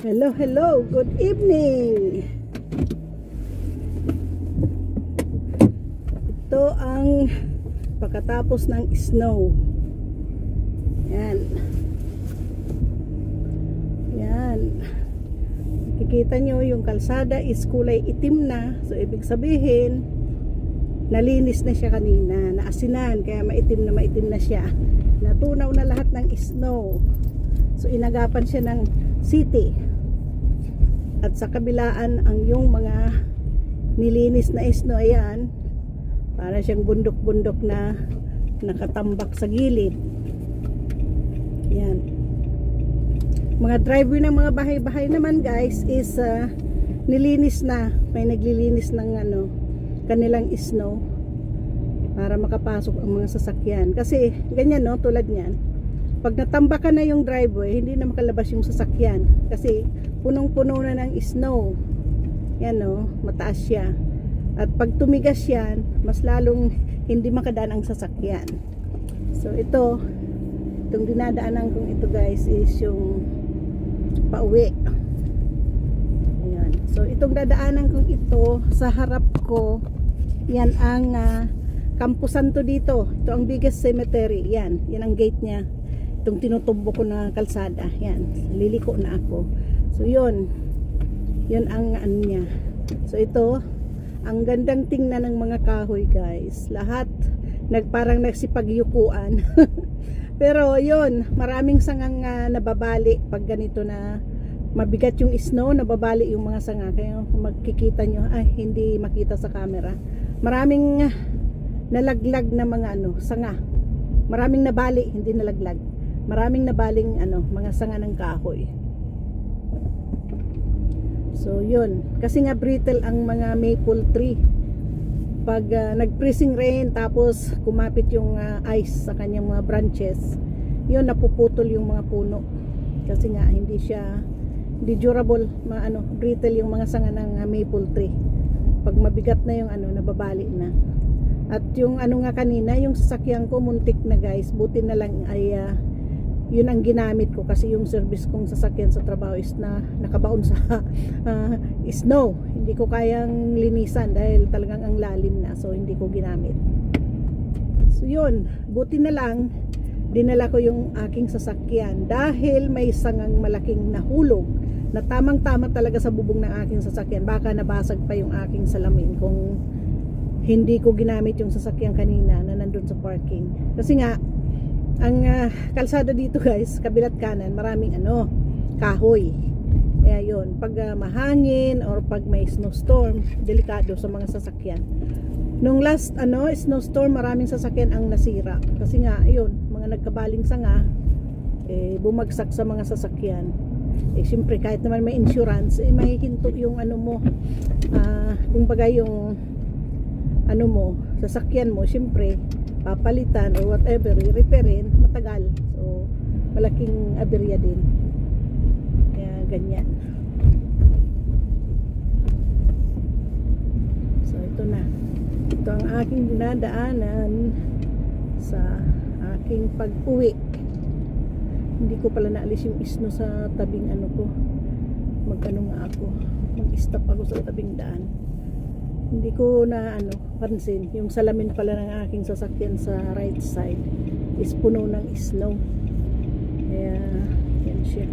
Hello, hello, good evening. Ito ang pagkatapos ng snow. Yan. Yan. Kikita nyo yung kalsada is kulay itim na. So ibig sabihin nalinis na siya kanina, naasinan, kaya maitim na siya. Natunaw na lahat ng snow. So inagapan siya ng city. At sa kabilaan ang yung mga nilinis na snow, ayan, para siyang bundok-bundok na nakatambak sa gilid. Yan. Mga driveway ng mga bahay-bahay naman guys is nilinis na. May naglilinis ng kanilang snow para makapasok ang mga sasakyan. Kasi ganyan, no, tulad niyan. Pag natambakan na yung driveway, hindi na makalabas yung sasakyan kasi punong-puno na ng snow. Yan, no, mataas siya. At pag tumigas yan, mas lalong hindi makadaan ang sasakyan. So ito, itong dinadaanan kong ito guys is yung pauwi. Ayan. So itong dadaanan kong ito, sa harap ko, yan ang Campo Santo dito. Ito ang biggest cemetery. Yan ang gate niya. Itong tinutumbo ko na kalsada. Yan, liliko na ako. So yun ang ano niya. So ito, ang gandang tingnan ng mga kahoy guys. Lahat parang nagsipagyukuan. Pero yun, maraming sangang nababali pag ganito na mabigat yung snow, nababali yung mga sanga. Kaya magkikita nyo, hindi makita sa camera. Maraming nalaglag na mga sanga. Maraming nabali, hindi nalaglag. Maraming nabaling mga sanga ng kahoy. So yun, kasi nga brittle ang mga maple tree. Pag nag-freezing rain tapos kumapit yung ice sa kanyang mga branches, yun, napuputol yung mga puno. Kasi nga hindi durable, brittle yung mga sanga ng maple tree. Pag mabigat na yung nababali na. At yung nga kanina, yung sasakyan ko muntik na guys, buti na lang ay yun ang ginamit ko kasi yung service kong sasakyan sa trabaho is na nakabaon sa snow. Hindi ko kayang linisan dahil talagang ang lalim na, so hindi ko ginamit. So yun, buti na lang dinala ko yung aking sasakyan dahil may sangang malaking nahulog na tamang-tama talaga sa bubong ng aking sasakyan. Baka nabasag pa yung aking salamin kung hindi ko ginamit yung sasakyan kanina na nandun sa parking. Kasi nga ang kalsada dito guys, kabilat kanan, maraming kahoy. Kaya yun, pag mahangin or pag may snowstorm, delikado sa mga sasakyan. Nung last snowstorm, maraming sasakyan ang nasira. Kasi nga, yun, mga nagkabaling sanga, bumagsak sa mga sasakyan. Siyempre, kahit naman may insurance, may hinto yung kung bagay yung sasakyan mo, siyempre, papalitan or whatever, i-repairin, matagal. So, malaking aberya din. Kaya ganyan. So, ito na. Ito ang aking dinadaanan sa aking pag-uwi. Hindi ko pala naalis yung snow sa tabing ko. Mag-stop ako sa tabing daan. Hindi ko na pansin yung salamin pala ng aking sasakyan sa right side is puno ng snow. Kaya yan siya.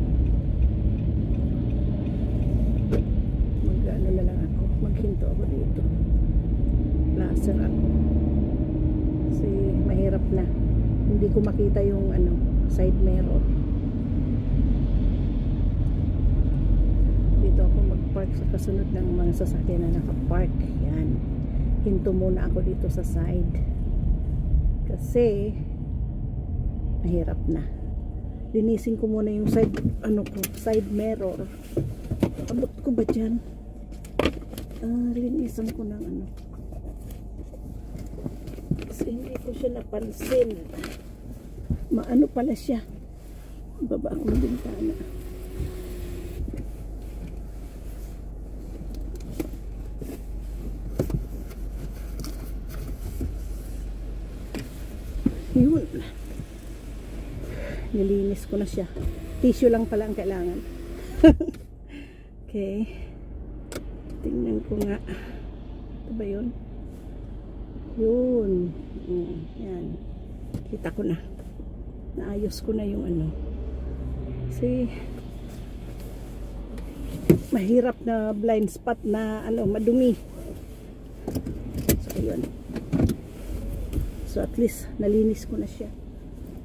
Na lang ako, maghinto ako dito. Laser ako kasi mahirap na, hindi ko makita yung side mirror. Dito ako mag-park sa kasunod ng mga sasakyan na nakapark. Yan, hinto muna ako dito sa side kasi mahirap na. Linisin ko muna yung side side mirror. Abot ko ba dyan? Linisan ko ng kasi hindi ko siya napansin. Pala siya. Baba ako ng bintana. Yun. Nilinis ko na siya. Tissue lang pala ang kailangan. Okay. Tingnan ko nga. Ito ba yun? Yun. Yan. Kita ko na. Naayos ko na yung ano. Kasi mahirap na blind spot na ano, madumi. So, ayun. So, at least nalinis ko na siya.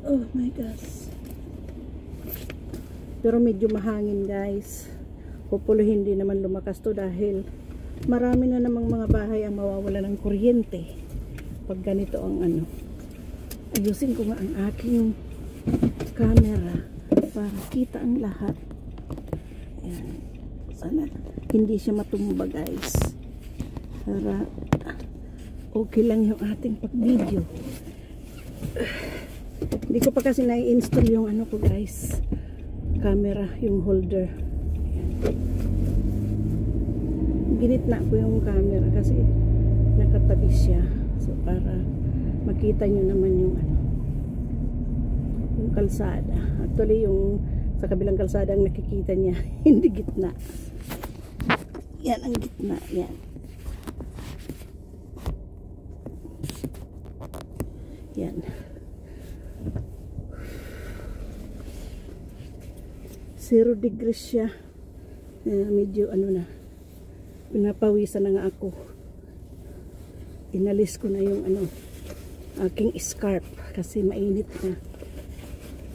Oh my gosh. Pero medyo mahangin, guys. Hopefully hindi naman lumakas to dahil marami na namang mga bahay ang mawawala ng kuryente pag ganito ang ano. Ayusin ko nga ang aking camera para kita ang lahat. Ayan. Sana hindi siya matumba, guys. Para okay lang yung ating pag-video. Hindi ko pa kasi na-install yung ano ko, guys. Camera, yung holder. Ginitna ko yung camera kasi nakatabi siya. So para makita nyo naman yung ano, yung kalsada. Actually yung sa kabilang kalsada ang nakikita niya, hindi gitna. Yan ang gitna, yan. Yan. 0 degrees siya. Medyo ano na, pinapawisan na nga ako. Inalis ko na yung ano, aking scarf kasi mainit na.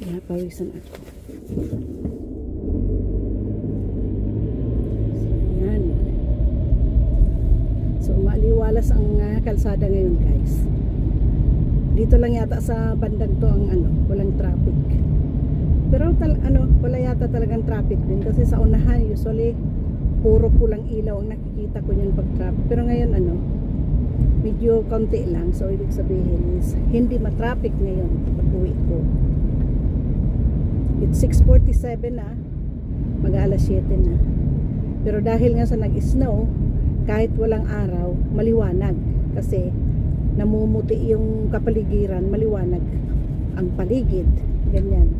Pinapawisan ako. So, yan. So maliwalas ang kalsada ngayon, guys. Dito lang yata sa bandang to ang ano, walang traffic. Pero wala yata talagang traffic din kasi sa unahan usually puro pulang ilaw ang nakikita ko niyan pag traffic. Pero ngayon ano, medyo konti lang. So ibig sabihin is hindi ma-traffic ngayon pag uwi ko. It's 6:47 na. Mag-alas 7 na. Pero dahil nga sa nag-snow, kahit walang araw, maliwanag kasi namumuti yung kapaligiran, maliwanag ang paligid. Ganyan.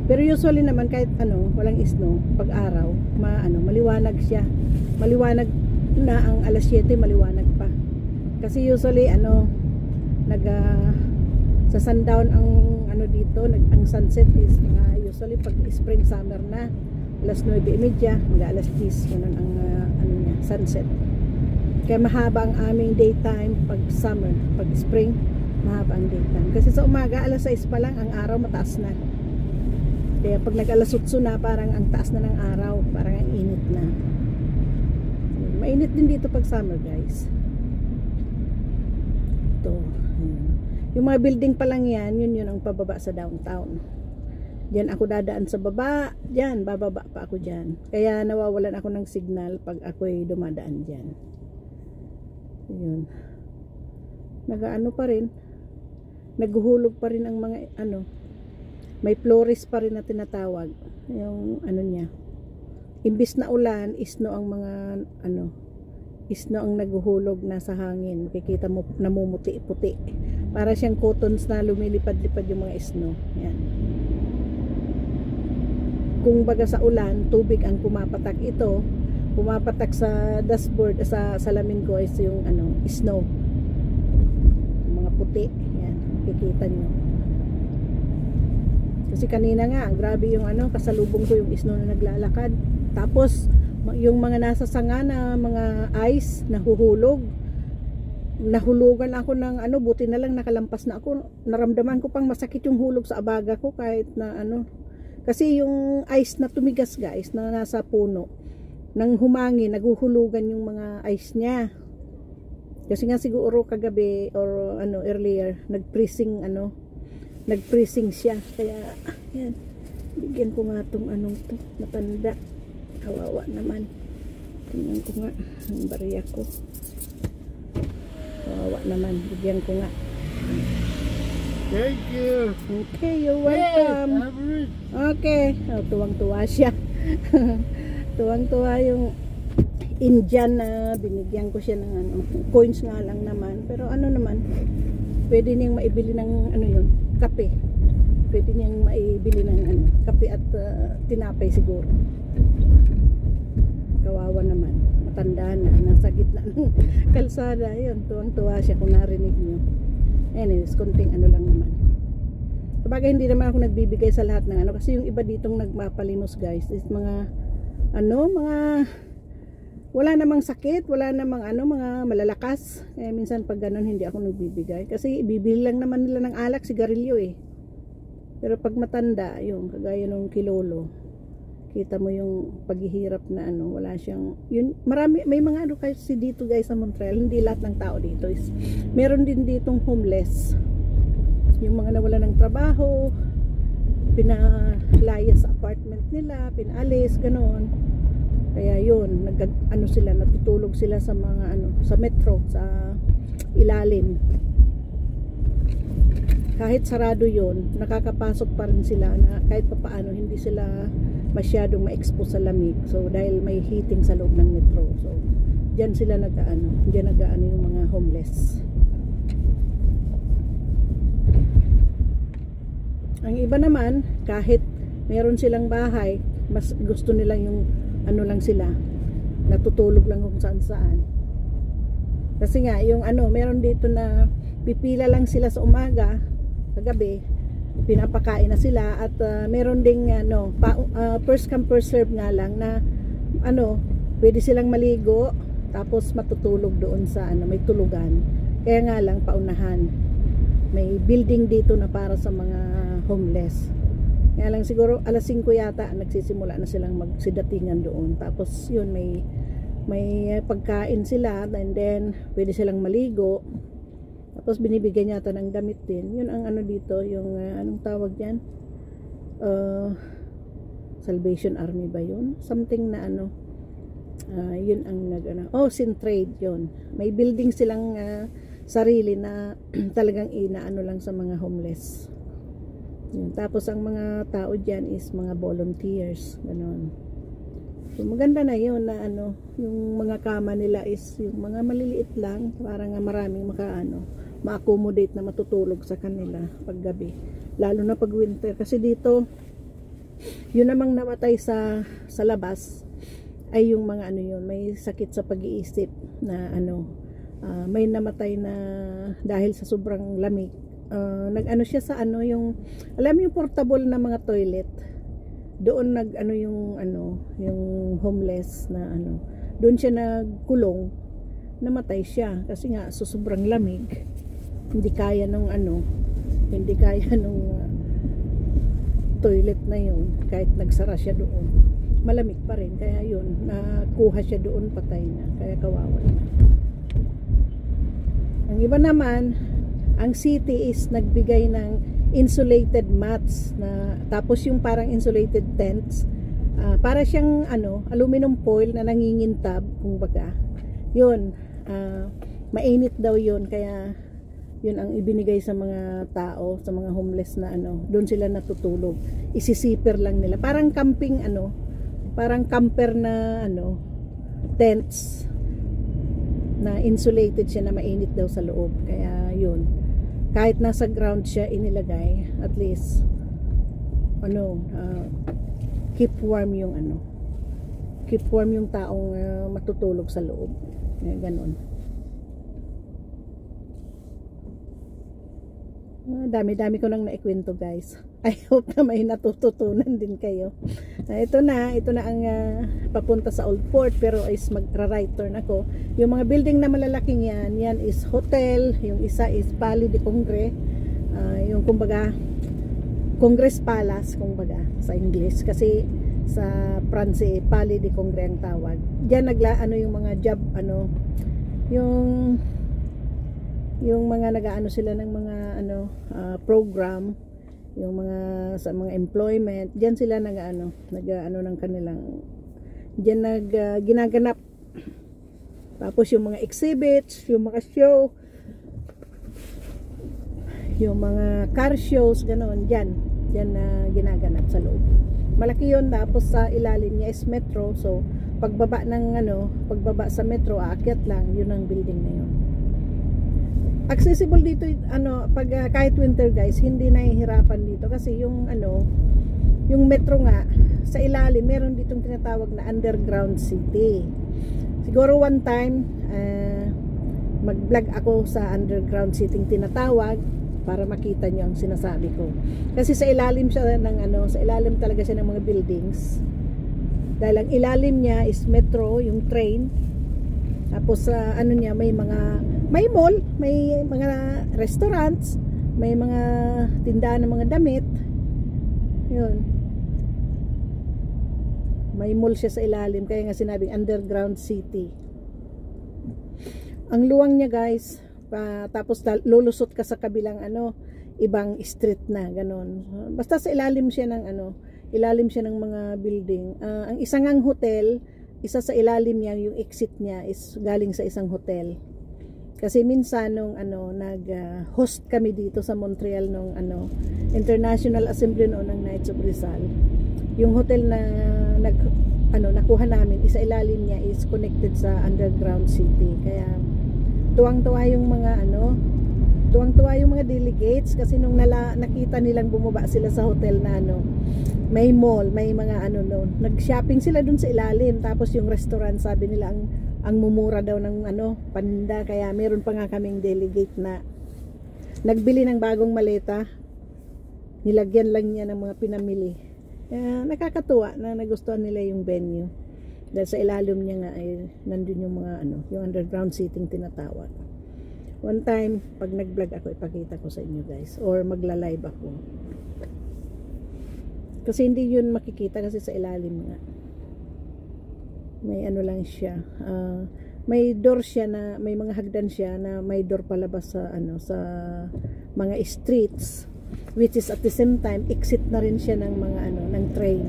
Pero usually naman kahit ano, walang snow, pag araw, maliwanag siya. Maliwanag na ang alas 7, maliwanag pa. Kasi usually sa sundown ang ano dito, ang sunset is usually pag spring summer na, alas 9:30, mag-alas 10, ganun ang niya, sunset. Kaya mahaba ang aming daytime pag summer, pag spring, mahaba ang daytime. Kasi sa umaga, alas 6 pa lang, ang araw mataas na. Kaya pag nag-alasutso na, parang ang taas na ng araw, parang ang init na. Mainit din dito pag summer, guys. Ito. Yung mga building pa lang yan, yun ang pababa sa downtown. Diyan ako dadaan sa baba, diyan, bababa pa ako diyan. Kaya nawawalan ako ng signal pag ako'y dumadaan diyan. Yun. Nagaano pa rin, naghuhulog pa rin ang mga may flores pa rin na tinatawag yung niya. Imbis na ulan, snow ang mga snow ang naghuhulog na sa hangin. Makikita mo namumuti-puti. Para siyang cottons na lumilipad-lipad yung mga snow. Yan. Kung baga sa ulan, tubig ang pumapatak. Ito, pumapatak sa dashboard, sa salamin ko is yung snow. Yung mga puti. Yan, makikita nyo. Kasi kanina nga, grabe yung kasalubong ko yung snow na naglalakad. Tapos, yung mga nasa sanga na mga ice, nahuhulog. Nahulugan ako ng buti na lang nakalampas na ako. Naramdaman ko pang masakit yung hulog sa abaga ko kahit na Kasi yung ice na tumigas, guys, na nasa puno, nang humangin, naguhulugan yung mga ice niya. Kasi nga siguro kagabi or earlier, nag-freezing siya. Kaya yan, bigyan ko nga tong to, matanda. Kawawa naman. Tingnan ko nga ang barya ko. Kawawa naman, bigyan ko nga. Thank you. Okay, you're welcome. Okay, tuwang-tuwa siya. Tuwang-tuwa yung Indian na binigyan ko siya ng coins nga lang naman. Pero naman, pwede niyang maibili ng yun, kape. Pwede niyang maibili ng kape at tinapay siguro. matanda na, nasa gitna ng kalsada. Yun, tuwang-tuwa siya kung narinig nyo. Anyways, konting ano lang naman. Sabagay, hindi naman ako nagbibigay sa lahat ng ano, kasi yung iba ditong nagmapalimos guys is mga mga wala namang sakit, wala namang mga malalakas. Minsan pag ganun hindi ako nagbibigay kasi ibibili lang naman nila ng alak, sigarilyo eh. Pero pag matanda, yung kagaya nung kilolo, kita mo yung paghihirap na wala siyang, yun, marami, may mga kasi dito guys sa Montreal, hindi lahat ng tao dito is, meron din ditong homeless, yung mga nawala ng trabaho, pinalaya sa apartment nila, pinalis, ganoon. Kaya yun, sila, natutulog sila sa mga sa metro, sa ilalim. Kahit sarado yun, nakakapasok pa rin sila na kahit papaano hindi sila masyadong ma-expose sa lamig. So dahil may heating sa loob ng metro. So diyan sila diyan yung mga homeless. Ang iba naman, kahit meron silang bahay, mas gusto nila yung lang sila, natutulog lang kung saan-saan. Kasi nga, yung meron dito na pipila lang sila sa umaga, sa gabi, pinapakain na sila at meron ding first come first serve nga lang na pwede silang maligo tapos matutulog doon sa may tulugan. Kaya nga lang paunahan. May building dito na para sa mga homeless. Kaya lang siguro alas 5 yata nagsisimula na silang magsidatingan doon. Tapos yun may pagkain sila and then pwede silang maligo. Tapos binibigyan yata ng damit din. Yun ang dito, yung anong tawag diyan? Salvation Army ba yun? Something na yun ang Sintrade yun. May building silang sarili na talagang lang sa mga homeless. Yun. Tapos ang mga tao diyan is mga volunteers, ganoon. So maganda na yun na yung mga kama nila is yung mga maliliit lang para nga maraming ma-accommodate na matutulog sa kanila pag gabi. Lalo na pag winter kasi dito yun namang namatay sa labas ay yung mga may sakit sa pag-iisip na may namatay na dahil sa sobrang lamig. Siya sa yung alam yung portable na mga toilet doon yung homeless na doon siya nagkulong, namatay siya kasi nga so sobrang lamig, hindi kaya nung toilet na yun, kahit nagsara siya doon malamig pa rin, kaya yun nakuha siya doon, patay na, kaya kawawa na. Ang iba naman, ang city is nagbigay ng insulated mats na tapos yung parang insulated tents, para siyang aluminum foil na nangingintab kumbaga. Yun, mainit daw yun, kaya yun ang ibinigay sa mga tao, sa mga homeless na doon sila natutulog. Isisiper lang nila. Parang camping parang camper na tents na insulated siya na mainit daw sa loob. Kaya yun, kahit nasa ground siya inilagay, at least keep warm yung taong matutulog sa loob. Ganon. Dami-dami ko nang naikwento guys. I hope na may natututunan din kayo. Ito na ang papunta sa Old Fort, pero is magra-right turn ako. Yung mga building na malalaking yan is hotel, yung isa is Palais de Congrès, yung kumbaga Congress Palace kumbaga sa English, kasi sa France Palais de Congrès ang tawag. Diyan yung mga job yung mga nag-aano sila ng mga program, yung mga sa mga employment, diyan sila nag-aano ng kanilang diyan ginaganap. Tapos yung mga exhibits, yung mga show, yung mga car shows, ganoon, diyan na ginaganap sa loob. Malaki yun. Tapos sa ilalim niya is metro, so pagbaba sa metro, aakyat lang, yun ang building na yun. Accessible dito pag kahit winter guys, hindi nahihirapan dito kasi yung metro nga sa ilalim, meron ditong tinatawag na underground city. siguro one time mag-vlog ako sa underground seating tinatawag para makita nyo ang sinasabi ko. Kasi sa ilalim siya ng sa ilalim talaga siya ng mga buildings. Dahil ang ilalim niya is metro, yung train. Tapos sa niya may mall, may mga restaurants, may mga tindahan ng mga damit. Yun. May mall siya sa ilalim, kaya nga sinabing underground city. Ang luwang niya, guys, tapos lulusot ka sa kabilang ibang street na ganon. Basta sa ilalim siya ng ilalim siya ng mga building. Ang isang hotel, isa sa ilalim niya, yung exit niya is galing sa isang hotel. Kasi minsan nung nag-host kami dito sa Montreal nung International Assembly noon ng Knights of Rizal. Yung hotel na nakuha namin, isa ilalim niya is connected sa underground city. Kaya tuwang-tuwa yung mga delegates kasi nung nakita nilang bumaba sila sa hotel na may mall, may mga nag-shopping sila dun sa ilalim, tapos yung restaurant sabi nila ang mumura daw ng paninda, kaya meron pa nga kaming delegate na nagbili ng bagong maleta, nilagyan lang niya ng mga pinamili. Nakakatuwa na nagustuhan nila yung venue. Dahil sa ilalim niya nga ay nandun yung mga yung underground seating tinatawag. One time, pag nag-vlog ako, ipakita ko sa inyo, guys. Or magla-live ako. Kasi hindi yun makikita kasi sa ilalim nga. May lang siya. May door siya na, may mga hagdan siya na may door palabas sa sa mga streets. Which is at the same time, exit na rin siya ng mga ng train.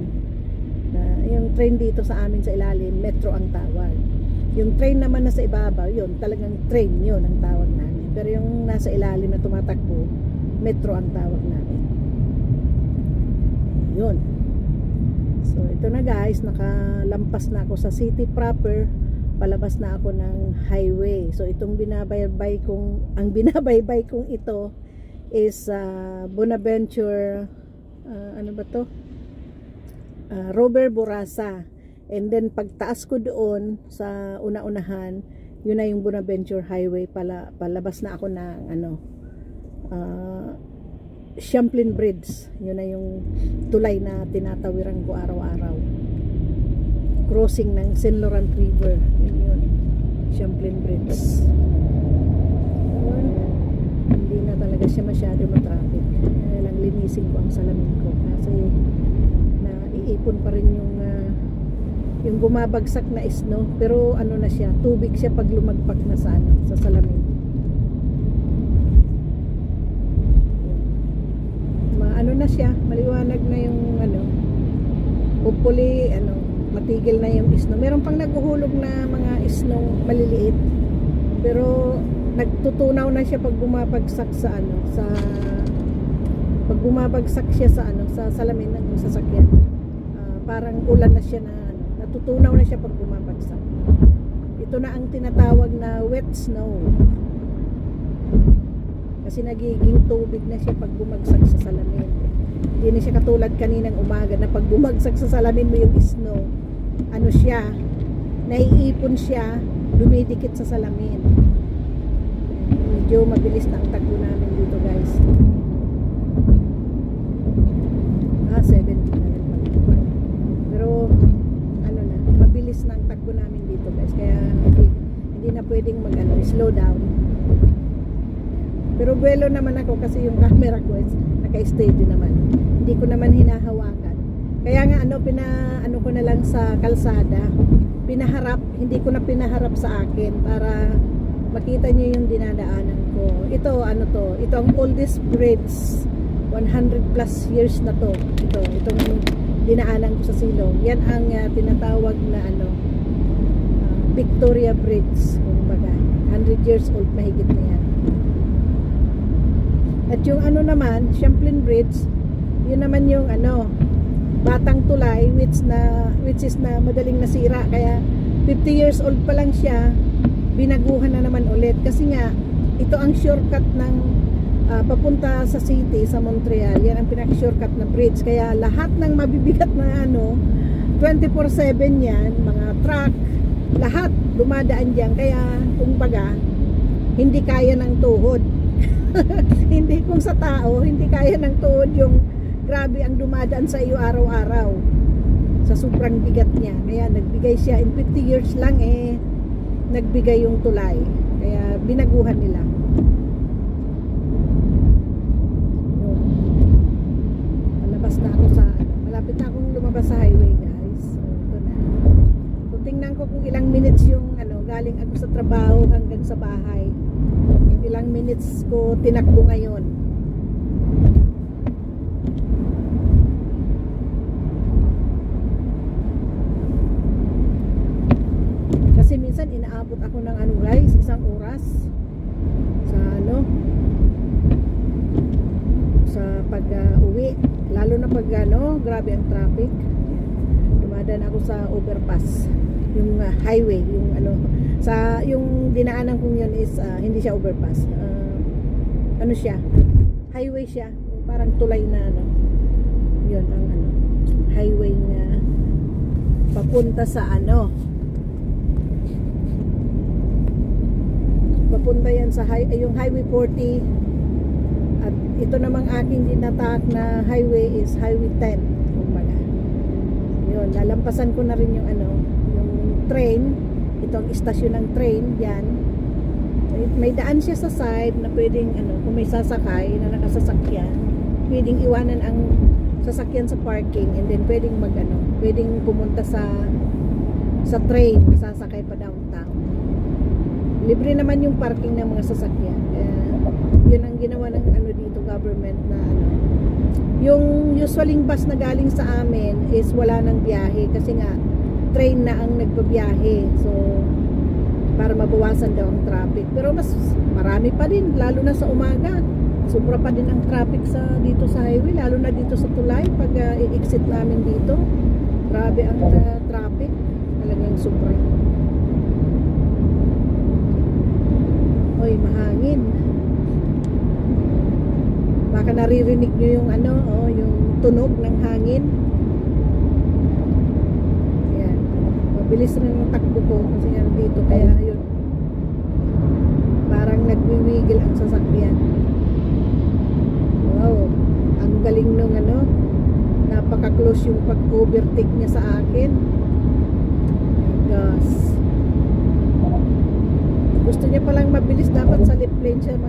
Yung train dito sa amin sa ilalim, metro ang tawag. Yung train naman na sa ibabaw, yun, talagang train yun ang tawag namin. Pero yung nasa ilalim na tumatakbo, metro ang tawag namin. Yun. So, ito na, guys, nakalampas na ako sa city proper, palabas na ako ng highway. So, itong binabaybay kong ito is Bonaventure, Robert Bourassa. And then pagtaas ko doon sa una-unahan, yun na yung Bonaventure Highway, palabas na ako ng Champlain Bridge. Yun na yung tulay na tinatawiran ko araw-araw. Crossing ng St. Laurent River. Yun, Champlain Bridge. Yun. Hindi na talaga siya masyado matraffic. Lang linisin ko ang salamin ko kasi naiipon pa rin yung bumabagsak na snow, pero na siya, tubig siya pag lumagpak na sa sa salamin. Na siya, maliwanag na yung hopefully matigil na yung snow. Meron pang naghuhulog na mga snow maliliit, pero nagtutunaw na siya pag bumabagsak sa pag bumabagsak siya sa sa salamin ng sasakyan. Parang ulan na siya na natutunaw na siya pag bumabagsak. Ito na ang tinatawag na wet snow. Kasi nagiging tubig na siya pag bumagsak sa salamin. Hindi na siya katulad kaninang umaga na pag bumagsak sa salamin mo yung snow, siya, naiipon siya, dumidikit sa salamin. Medyo mabilis na ang takbo namin dito, guys. 70 na rin. Pero mabilis na ang takbo namin dito, guys. Kaya hindi na pwedeng slow down. Pero buwelo naman ako kasi yung camera ko is naka-steady naman. Hindi ko naman hinahawakan. Kaya nga pinaano ko na lang sa kalsada. Pinaharap, hindi ko na pinaharap sa akin para makita niyo yung dinadaanan ko. Ito ito ang oldest bridge. 100 plus years na to. Itong dinaanan ko sa silong. Yan ang tinatawag na Victoria Bridge, kumbaga. 100 years old, mahigit na yan. At yung naman, Champlain Bridge, yun naman yung batang tulay which is na madaling nasira, kaya 50 years old pa lang siya, binaguhan na naman ulit kasi nga ito ang shortcut ng papunta sa city, sa Montreal. Yan ang pinaka-shortcut na bridge, kaya lahat ng mabibigat na 24/7 yan, mga truck, lahat dumadaan diyan, kaya kumbaga hindi kaya ng tuhod. Hindi, kung sa tao hindi kaya ng tuhod yung grabe ang dumadaan sa iyo araw-araw sa sobrang bigat niya. Kaya nagbigay siya in 50 years lang, nagbigay yung tulay, kaya binaguhan nila. Yun. Malabas na ako sa malapit na akong lumabas sa highway, guys. So ito na. So tingnan ko kung ilang minutes yung galing ako sa trabaho hanggang sa bahay. Ilang minutes ko tinakbo ngayon. Kasi minsan inaabot ako ng guys, 1 oras sa sa pag-uwi, lalo na pag grabe ang traffic. Dumadaan ako sa overpass, yung highway, yung yung dinaanan kong yun is hindi siya overpass, siya, highway siya, parang tulay na yun ang highway na papunta sa papunta yan sa yung highway 40, at ito namang aking dinatak na highway is highway 10. Kumbaga yun, lalampasan ko na rin yung yung train. Ito ang istasyon ng train yan. May daan siya sa side na pwedeng kung may sasakay na nakasasakyan, pwedeng iwanan ang sasakyan sa parking, and then pwedeng pwedeng pumunta sa train, masasakay pa downtown. Libre naman yung parking ng mga sasakyan. Yun ang ginawa ng dito government na yung usually bus na galing sa amin is wala nang biyahe kasi nga train na ang nagbabiyahe, so para mabawasan daw ang traffic. Pero mas marami pa din, lalo na sa umaga, sobra pa din ang traffic dito sa highway, lalo na dito sa tulay pag i-exit namin dito. Grabe ang traffic, talagang sobra. Oy, mahangin. Baka naririnig nyo yung yung tunog ng hangin. Bilis rin ang takbo ko kasi nga dito, kaya yun, parang nagwiwigil ang sasakyan. Wow, ang galing nung napaka-close yung pag-overtake niya sa akin. Gosh, gusto niya palang mabilis, dapat sa left lane siya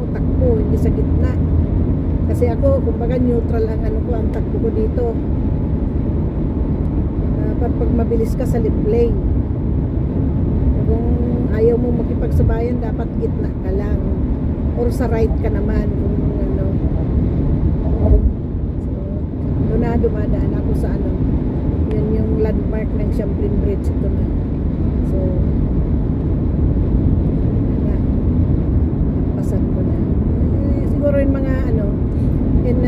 takbo, hindi sa gitna. Kasi ako, kumbaga neutral ang ang takbo ko dito. Pag mabilis ka sa left lane, kung ayaw mo makipagsabayan, dapat gitna ka lang or sa right ka naman kung so doon na dumadaan ako sa yun yung landmark ng Champlain Bridge. Ito na, so pasan ko na, siguro yung mga in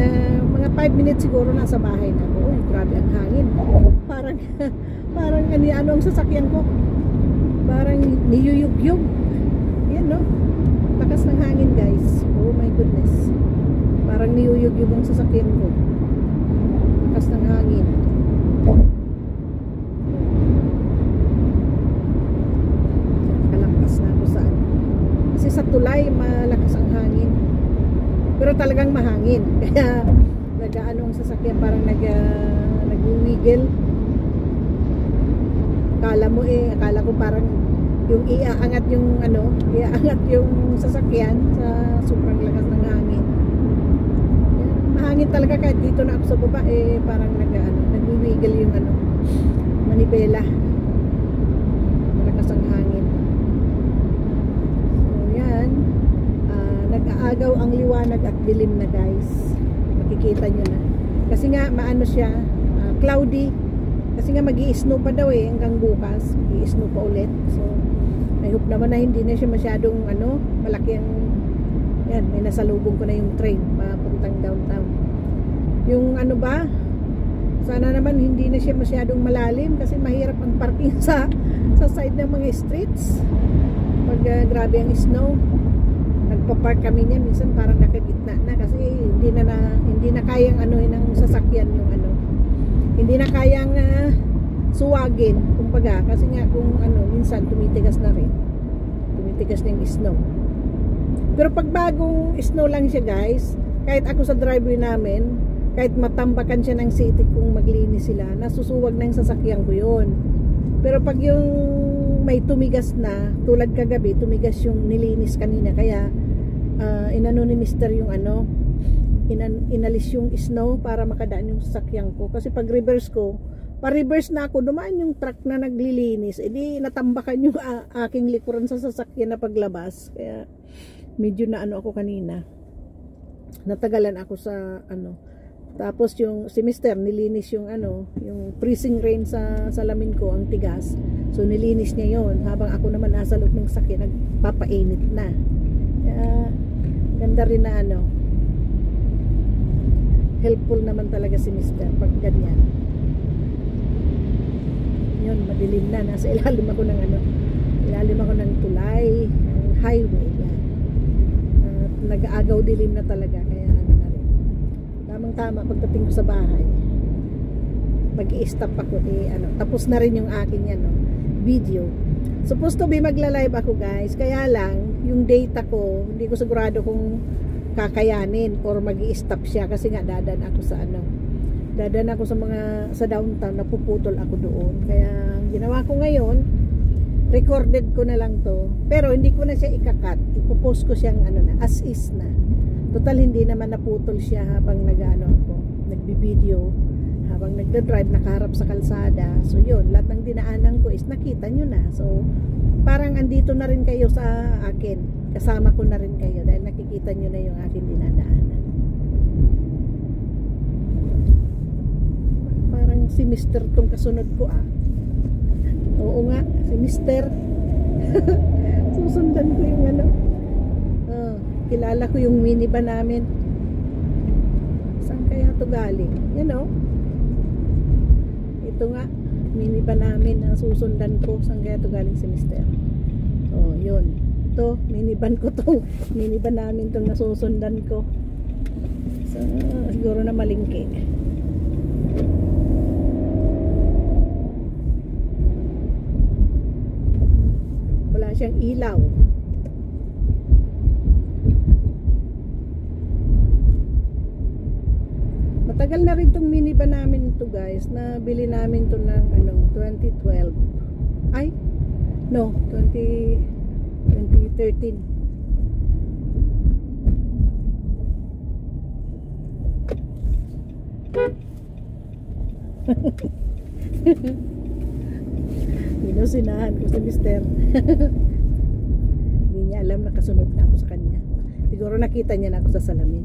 mga 5 minutes siguro nasa bahay na ako. Grabe ang hangin, parang ang sasakyan ko parang niyuyugyug yan, lakas ng hangin, guys. Oh my goodness, parang niyuyugyug ang sasakyan ko, lakas ng hangin. Kalampas na ako kasi sa tulay malakas ang hangin, pero talagang mahangin, kaya ang sasakyan parang nagwiwigil. Akala ko parang yung iaangat yung sasakyan sa sobrang lakas ng hangin. Mahangin talaga, kahit dito na ako sa baba parang nagwiwigil yung manibela, malakas ang hangin. So yan, nag-aagaw ang liwanag at dilim na, guys. Makikita nyo na kasi nga siya, cloudy. Kasi nga mag-i-snow pa daw hanggang bukas, mag-i-snow pa ulit. So I hope naman na hindi na siya masyadong malaki ang yan, may nasalubong ko na yung train papuntang downtown. Yung sana naman hindi na siya masyadong malalim kasi mahirap ang parking sa side ng mga streets pag grabe ang snow. Nagpa-park kami niyan, minsan parang nakagitna na kasi hindi na kayang ng sasakyan yung hindi na kayang suwagin, kumbaga, kasi nga kung minsan minsan tumitigas na rin. Tumitigas na yung snow. Pero pag bagong snow lang siya guys, kahit ako sa driveway namin, kahit matambakan siya ng city kung maglinis sila, nasusuwag na yung sasakyan ko yun. Pero pag yung may tumigas na, tulad kagabi, tumigas yung nilinis kanina, kaya inano ni Mr. yung ano, inalis yung snow para makadaan yung sasakyan ko. Kasi pag reverse ko, pa-reverse na ako, dumaan yung truck na naglilinis, edi natambakan yung aking likuran sa sasakyan na paglabas. Kaya medyo na ano ako kanina, natagalan ako sa ano. Tapos yung si Mr. nilinis yung ano, yung freezing rain sa salamin ko, ang tigas. So nilinis niya yon, habang ako naman nasa loob ng sakyan nagpapainit na. Kaya ganda rin na ano, helpful naman talaga si Mr. pag ganyan. Yun, madilim na, nasa ilalim ako ng ano, ilalim ako ng tulay, ng highway yan. Nag-aagaw dilim na talaga, kaya ano na rin, tamang tama pagdating ko sa bahay, mag-i-stop ako ano, tapos na rin yung aking ano, video. Supposed to be magla-live ako guys, kaya lang yung data ko hindi ko sigurado kung kakayanin or mag-i-stop siya, kasi nga dadan ako sa ano, dadan ako sa downtown, napuputol ako doon. Kaya ginawa ko ngayon, recorded ko na lang to, pero hindi ko na siya ikakat, ipopost ko siyang ano na, as is na. Total hindi naman naputol siya habang nag-ano ako, nagbi-video, habang nagda-drive, nakaharap sa kalsada. So yun, lahat ng dinaanan ko is nakita nyo na. So parang andito na rin kayo sa akin, kasama ko na rin kayo dahil nakikita nyo na yung aking dinadaanan. Parang si Mr. tong kasunod ko Oo nga, si Mr. Susundan ko yung ano. Kilala ko yung minivan namin. Saan kaya to galing? Yan ito nga, minivan namin ang susundan ko. Saan kaya to galing si Mr. Yun. Ito, minivan ko to. Minivan namin tong nasusundan ko. So, siguro na malingki. Wala siyang ilaw. Matagal na rin tong minivan namin ito guys. Nabili namin to ng ano, 2012. Ay, no, 2013. Sinusinahan ko si Mr. Hindi niya alam na kasunod na ako sa kanya. Siguro nakita niya na ako sa salamin.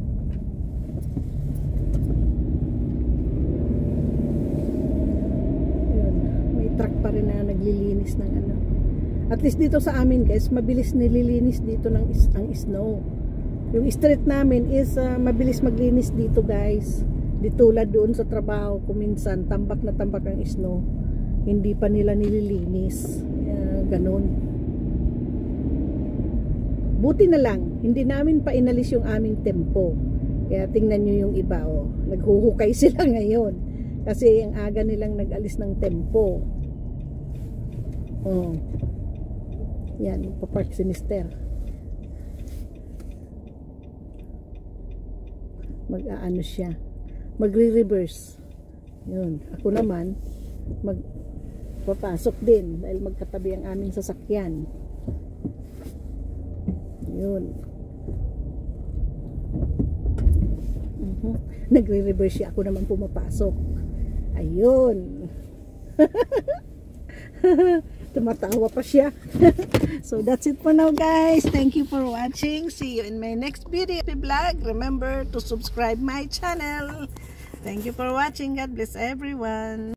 Yun, may truck pa rin na naglilinis ng ano. At least dito sa amin guys, mabilis nililinis dito ng ang snow. Yung street namin is mabilis maglinis dito guys. Di tulad doon sa trabaho, kuminsan tambak na tambak ang snow, hindi pa nila nililinis. Ganon. Buti na lang hindi namin pa inalis yung aming tempo. Kaya tingnan nyo yung iba naghuhukay sila ngayon kasi ang aga nilang nag-alis ng tempo. Yan, papark si Mr. Mag-aano siya, magre-reverse. Yun, ako naman magpapasok din dahil magkatabi ang aming sasakyan. Yun. Nagre-reverse siya, ako naman pumapasok. Ayun. Tumatawa pa siya. So that's it for now guys. Thank you for watching. See you in my next video vlog. Remember to subscribe my channel. Thank you for watching. God bless everyone.